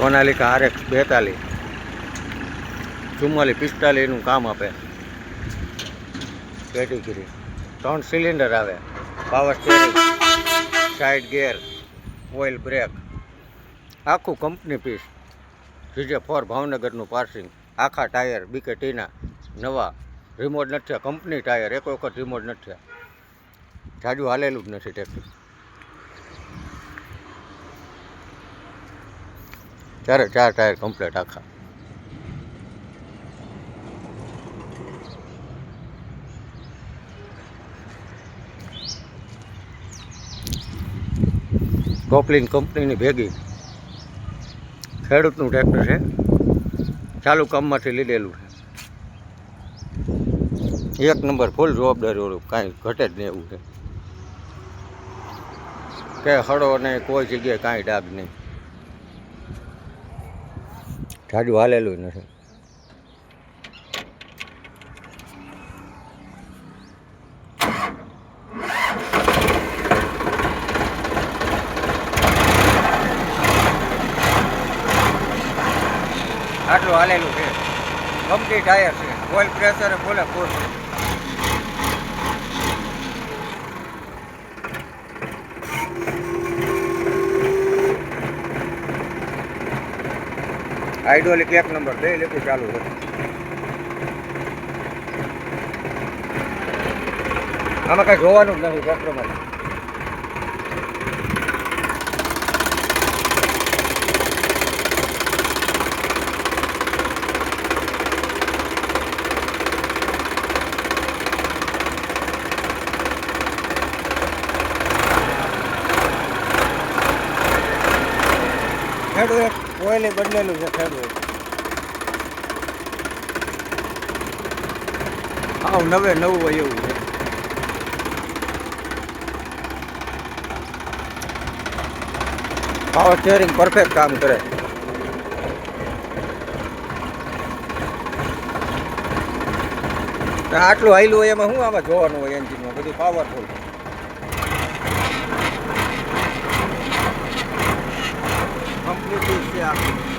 Sonalika RX 42 4445 કામ આપે. Category 3 cylinder આવે, power steering, side gear, oil break, આખું કંપની પીસ. GJ4 ભાવનગરનું પાર્સિંગ, આખા ટાયર BKTના નવા, રિમોટ નથી થયા, કંપની ટાયર, એક વખત રિમોટ નથી થયા, જાજુ હાલેલું જ નથી ટ્રેક્ટર. ચારે 4 ટાયર કમ્પ્લીટ આખા. કોપલિન કંપનીની ભેગી ખેડૂતનું ટ્રેક્ટર છે, ચાલુ કામમાંથી લીધેલું છે. 1 નંબર ફૂલ જવાબદારીવાળું, કાંઈ ઘટે જ નહીં એવું છે. કે હળો નહીં, કોઈ જગ્યાએ કાંઈ ડાઘ નહીં, જાજુ હાલેલું નથી. આટલું હાલેલું છે, કંપની ટાયર છે, ઓઇલ પ્રેશર બોલે ફૂલ. હાઇડ્રોલિક 1 નંબર, 2 લીટું ચાલુ છે. આમાં કાંઈ જોવાનું જ નથી ટ્રેક્ટરમાં. ખેડૂત ઓઇલ બદલેલું છે. ખેડૂત હા નવું હોય એવું છે. પાવર સ્ટીયરિંગ પરફેક્ટ કામ કરે. આટલું હાઈલું હોય એમાં શું આમાં જોવાનું હોય? એન્જિનમાં બધું પાવરફુલ. કમ્પ્લીટ છે આખું.